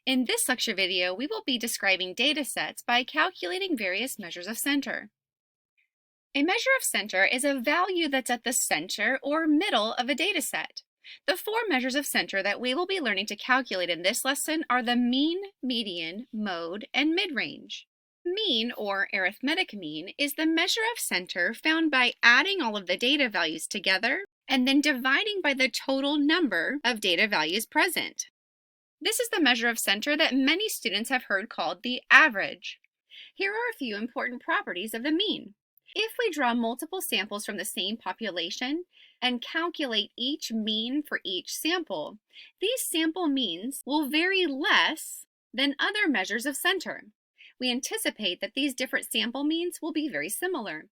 In this lecture video, we will be describing data sets by calculating various measures of center. A measure of center is a value that's at the center or middle of a data set. The four measures of center that we will be learning to calculate in this lesson are the mean, median, mode, and mid-range. Mean, or arithmetic mean, is the measure of center found by adding all of the data values together and then dividing by the total number of data values present. This is the measure of center that many students have heard called the average. Here are a few important properties of the mean. If we draw multiple samples from the same population and calculate each mean for each sample, these sample means will vary less than other measures of center. We anticipate that these different sample means will be very similar.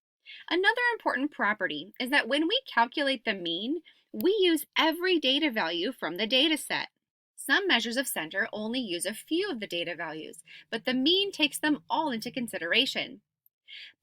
Another important property is that when we calculate the mean, we use every data value from the data set. Some measures of center only use a few of the data values, but the mean takes them all into consideration.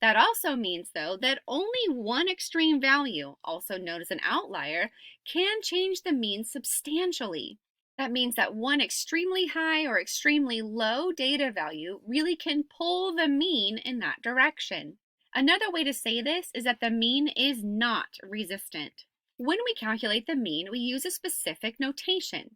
That also means, though, that only one extreme value, also known as an outlier, can change the mean substantially. That means that one extremely high or extremely low data value really can pull the mean in that direction. Another way to say this is that the mean is not resistant. When we calculate the mean, we use a specific notation.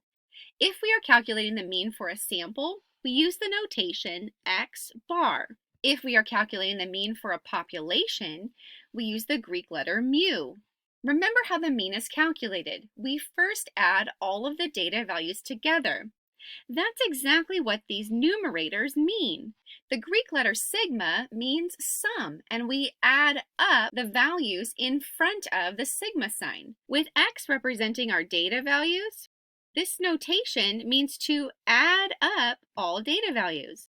If we are calculating the mean for a sample, we use the notation x bar. If we are calculating the mean for a population, we use the Greek letter mu. Remember how the mean is calculated. We first add all of the data values together. That's exactly what these numerators mean. The Greek letter sigma means sum, and we add up the values in front of the sigma sign. With x representing our data values, this notation means to add up all data values.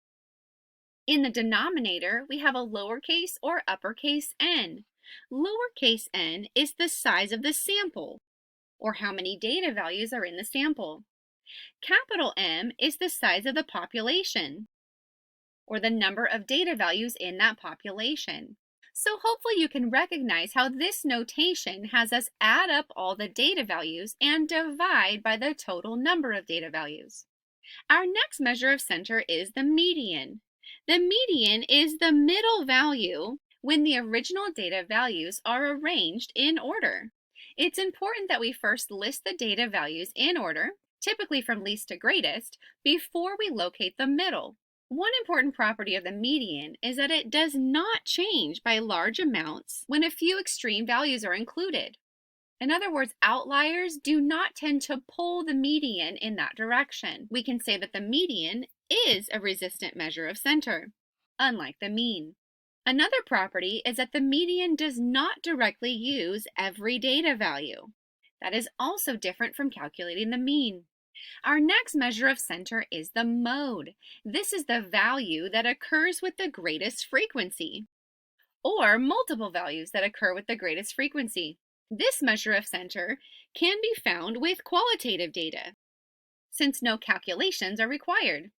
In the denominator, we have a lowercase or uppercase n. Lowercase n is the size of the sample, or how many data values are in the sample. Capital M is the size of the population, or the number of data values in that population. So hopefully you can recognize how this notation has us add up all the data values and divide by the total number of data values. Our next measure of center is the median. The median is the middle value when the original data values are arranged in order. It's important that we first list the data values in order, typically from least to greatest, before we locate the middle. One important property of the median is that it does not change by large amounts when a few extreme values are included. In other words, outliers do not tend to pull the median in that direction. We can say that the median is a resistant measure of center, unlike the mean. Another property is that the median does not directly use every data value. That is also different from calculating the mean. Our next measure of center is the mode. This is the value that occurs with the greatest frequency, or multiple values that occur with the greatest frequency. This measure of center can be found with qualitative data, since no calculations are required.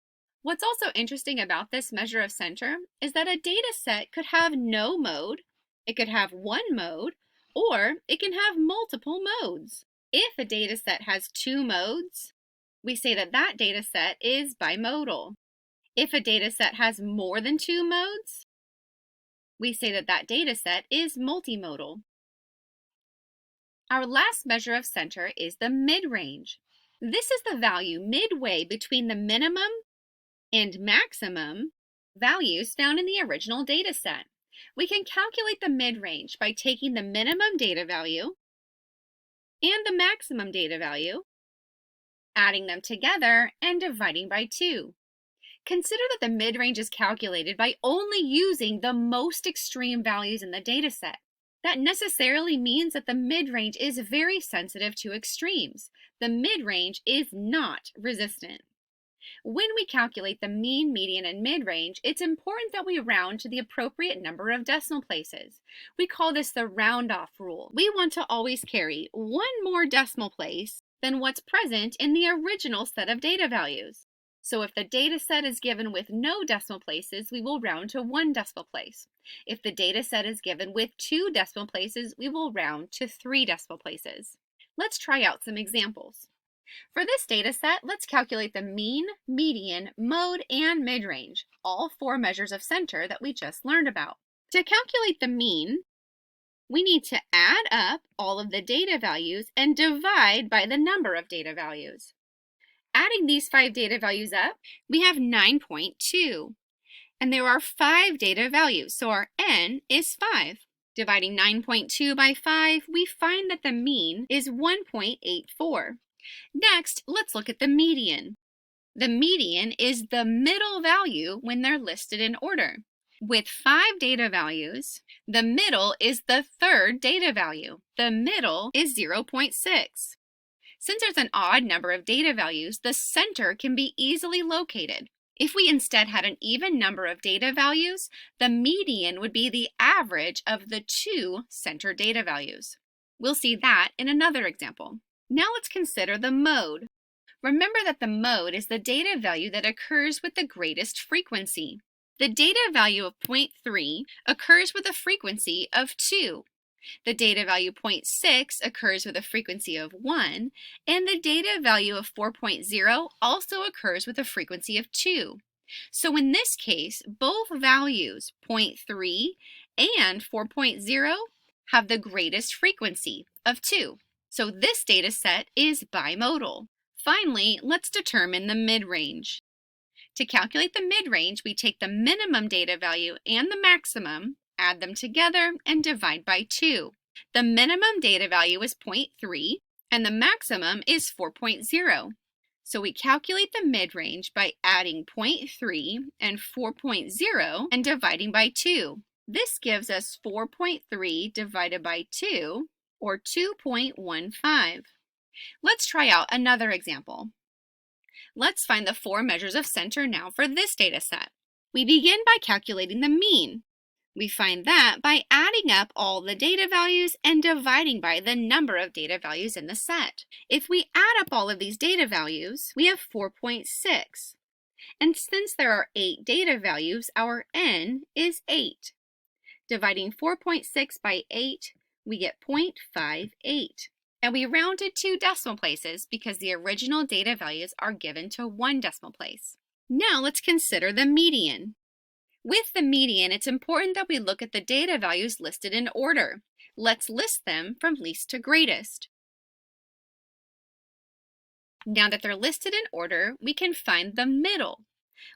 What's also interesting about this measure of center is that a data set could have no mode, it could have one mode, or it can have multiple modes. If a data set has two modes, we say that that data set is bimodal. If a data set has more than two modes, we say that that data set is multimodal. Our last measure of center is the mid-range. This is the value midway between the minimum and maximum values found in the original data set. We can calculate the mid-range by taking the minimum data value and the maximum data value, adding them together, and dividing by 2. Consider that the mid-range is calculated by only using the most extreme values in the data set. That necessarily means that the mid-range is very sensitive to extremes. The mid-range is not resistant. When we calculate the mean, median, and mid-range, it's important that we round to the appropriate number of decimal places. We call this the round-off rule. We want to always carry one more decimal place than what's present in the original set of data values. So if the data set is given with no decimal places, we will round to 1 decimal place. If the data set is given with 2 decimal places, we will round to 3 decimal places. Let's try out some examples. For this data set, let's calculate the mean, median, mode, and mid-range, all four measures of center that we just learned about. To calculate the mean, we need to add up all of the data values and divide by the number of data values. Adding these 5 data values up, we have 9.2. And there are 5 data values, so our n is 5. Dividing 9.2 by 5, we find that the mean is 1.84. Next, let's look at the median. The median is the middle value when they're listed in order. With 5 data values, the middle is the third data value. The middle is 0.6. Since there's an odd number of data values, the center can be easily located. If we instead had an even number of data values, the median would be the average of the 2 center data values. We'll see that in another example. Now let's consider the mode. Remember that the mode is the data value that occurs with the greatest frequency. The data value of 0.3 occurs with a frequency of 2. The data value 0.6 occurs with a frequency of 1, and the data value of 4.0 also occurs with a frequency of 2. So in this case, both values, 0.3 and 4.0, have the greatest frequency of 2. So this data set is bimodal. Finally, let's determine the mid-range. To calculate the mid-range, we take the minimum data value and the maximum, add them together, and divide by 2. The minimum data value is 0.3, and the maximum is 4.0. So we calculate the mid-range by adding 0.3 and 4.0 and dividing by 2. This gives us 4.3 divided by 2, or 2.15. Let's try out another example. Let's find the 4 measures of center now for this data set. We begin by calculating the mean. We find that by adding up all the data values and dividing by the number of data values in the set. If we add up all of these data values, we have 4.6. And since there are 8 data values, our n is 8. Dividing 4.6 by 8, we get 0.58. And we rounded 2 decimal places because the original data values are given to 1 decimal place. Now let's consider the median. With the median, it's important that we look at the data values listed in order. Let's list them from least to greatest. Now that they're listed in order, we can find the middle.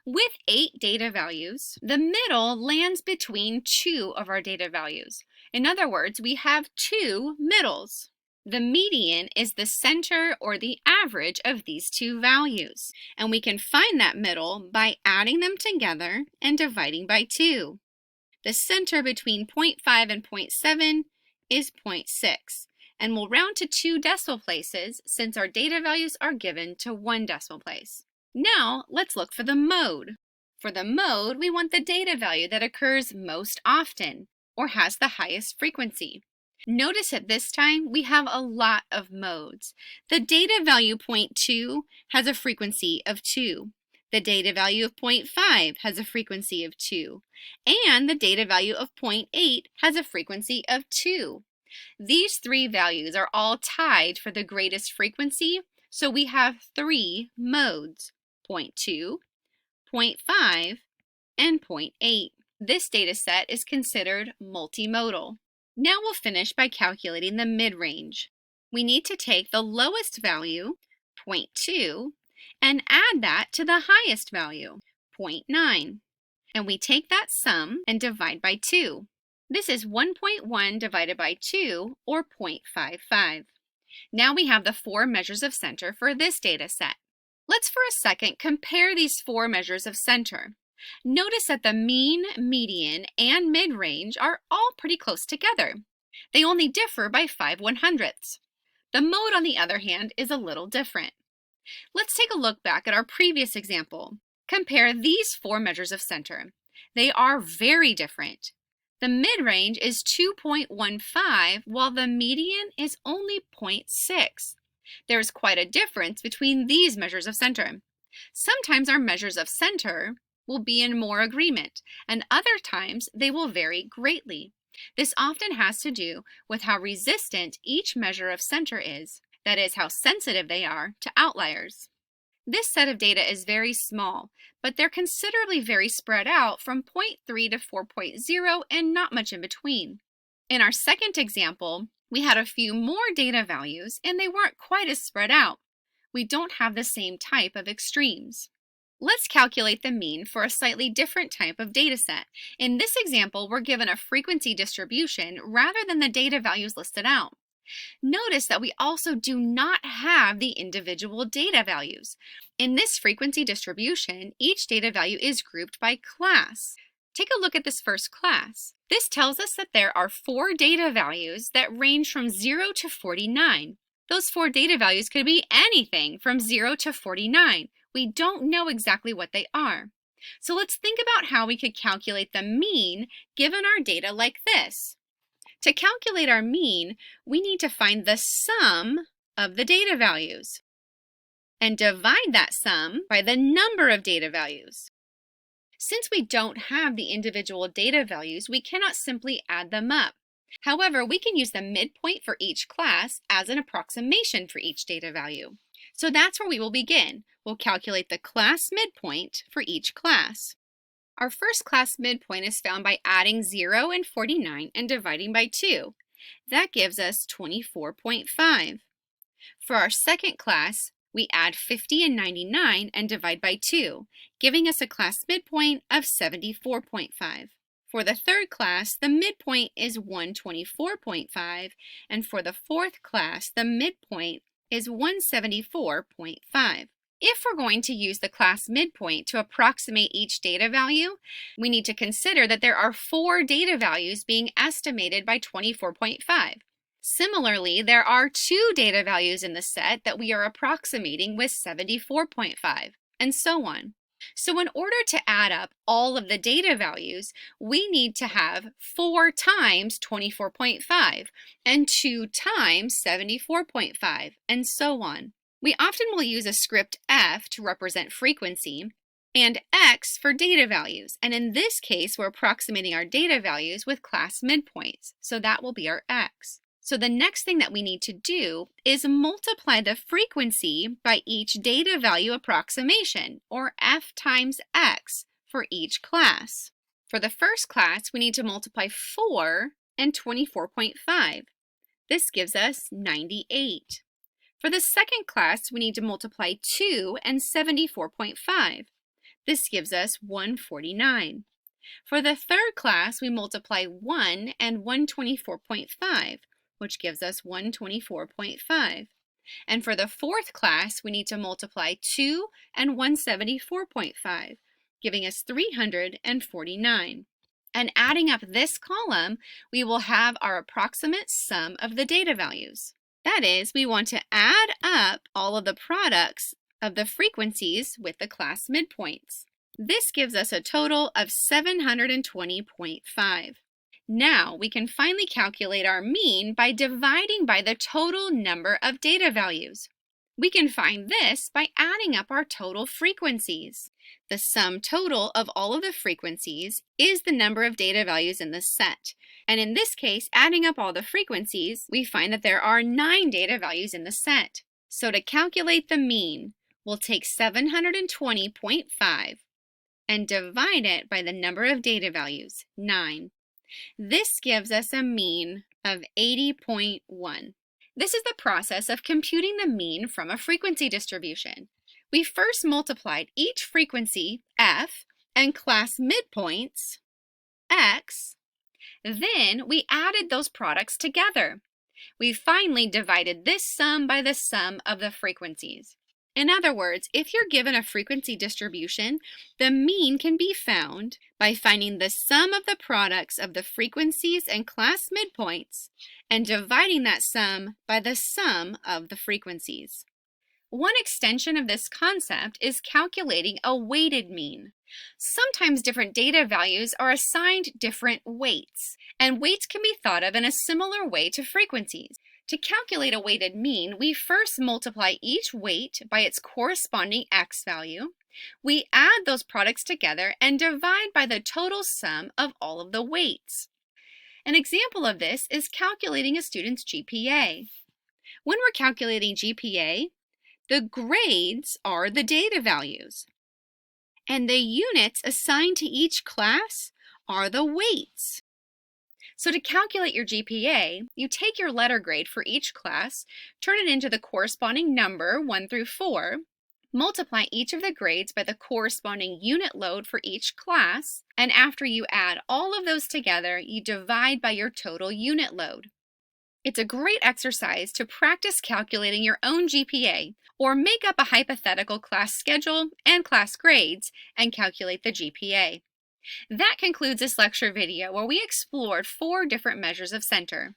With 8 data values, the middle lands between 2 of our data values. In other words, we have 2 middles. The median is the center or the average of these 2 values, and we can find that middle by adding them together and dividing by 2. The center between 0.5 and 0.7 is 0.6, and we'll round to 2 decimal places since our data values are given to 1 decimal place. Now let's look for the mode. For the mode, we want the data value that occurs most often or has the highest frequency. Notice at this time we have a lot of modes. The data value 0.2 has a frequency of 2. The data value of 0.5 has a frequency of 2. And the data value of 0.8 has a frequency of 2. These 3 values are all tied for the greatest frequency, so we have 3 modes, 0.2, 0.5, and 0.8. This data set is considered multimodal. Now we'll finish by calculating the mid-range. We need to take the lowest value, 0.2, and add that to the highest value, 0.9. And we take that sum and divide by 2. This is 1.1 divided by 2, or 0.55. Now we have the 4 measures of center for this data set. Let's for a second compare these 4 measures of center. Notice that the mean, median, and mid-range are all pretty close together. They only differ by 5/100ths. The mode, on the other hand, is a little different. Let's take a look back at our previous example. Compare these 4 measures of center. They are very different. The mid-range is 2.15, while the median is only 0.6. There's quite a difference between these measures of center. Sometimes our measures of center will be in more agreement, and other times they will vary greatly. This often has to do with how resistant each measure of center is that is, how sensitive they are to outliers. This set of data is very small, but they're considerably very spread out from 0.3 to 4.0 and not much in between. In our second example, we had a few more data values and they weren't quite as spread out. We don't have the same type of extremes. Let's calculate the mean for a slightly different type of data set. In this example, we're given a frequency distribution rather than the data values listed out. Notice that we also do not have the individual data values. In this frequency distribution, each data value is grouped by class. Take a look at this first class. This tells us that there are 4 data values that range from 0 to 49. Those 4 data values could be anything from 0 to 49. We don't know exactly what they are. So let's think about how we could calculate the mean given our data like this. To calculate our mean, we need to find the sum of the data values and divide that sum by the number of data values. Since we don't have the individual data values, we cannot simply add them up. However, we can use the midpoint for each class as an approximation for each data value. So that's where we will begin. We'll calculate the class midpoint for each class. Our first class midpoint is found by adding 0 and 49 and dividing by 2. That gives us 24.5. For our second class, we add 50 and 99 and divide by 2, giving us a class midpoint of 74.5. For the third class, the midpoint is 124.5, and for the fourth class, the midpoint is 174.5. If we're going to use the class midpoint to approximate each data value, we need to consider that there are 4 data values being estimated by 24.5. Similarly, there are 2 data values in the set that we are approximating with 74.5, and so on. So in order to add up all of the data values, we need to have 4 times 24.5 and 2 times 74.5, and so on. We often will use a script F to represent frequency and X for data values, and in this case we're approximating our data values with class midpoints, so that will be our X. So the next thing that we need to do is multiply the frequency by each data value approximation, or F times X, for each class. For the first class, we need to multiply 4 and 24.5. This gives us 98. For the second class, we need to multiply 2 and 74.5. This gives us 149. For the third class, we multiply 1 and 124.5. which gives us 124.5. And for the fourth class, we need to multiply 2 and 174.5, giving us 349. And adding up this column, we will have our approximate sum of the data values. That is, we want to add up all of the products of the frequencies with the class midpoints. This gives us a total of 720.5. Now we can finally calculate our mean by dividing by the total number of data values. We can find this by adding up our total frequencies. The sum total of all of the frequencies is the number of data values in the set. And in this case, adding up all the frequencies, we find that there are 9 data values in the set. So to calculate the mean, we'll take 720.5 and divide it by the number of data values, 9. This gives us a mean of 80.1. This is the process of computing the mean from a frequency distribution. We first multiplied each frequency, F, and class midpoints, X. Then we added those products together. We finally divided this sum by the sum of the frequencies. In other words, if you're given a frequency distribution, the mean can be found by finding the sum of the products of the frequencies and class midpoints and dividing that sum by the sum of the frequencies. One extension of this concept is calculating a weighted mean. Sometimes different data values are assigned different weights, and weights can be thought of in a similar way to frequencies. To calculate a weighted mean, we first multiply each weight by its corresponding X value. We add those products together and divide by the total sum of all of the weights. An example of this is calculating a student's GPA. When we're calculating GPA, the grades are the data values, and the units assigned to each class are the weights. So to calculate your GPA, you take your letter grade for each class, turn it into the corresponding number 1 through 4, multiply each of the grades by the corresponding unit load for each class, and after you add all of those together, you divide by your total unit load. It's a great exercise to practice calculating your own GPA, or make up a hypothetical class schedule and class grades and calculate the GPA. That concludes this lecture video where we explored 4 different measures of center.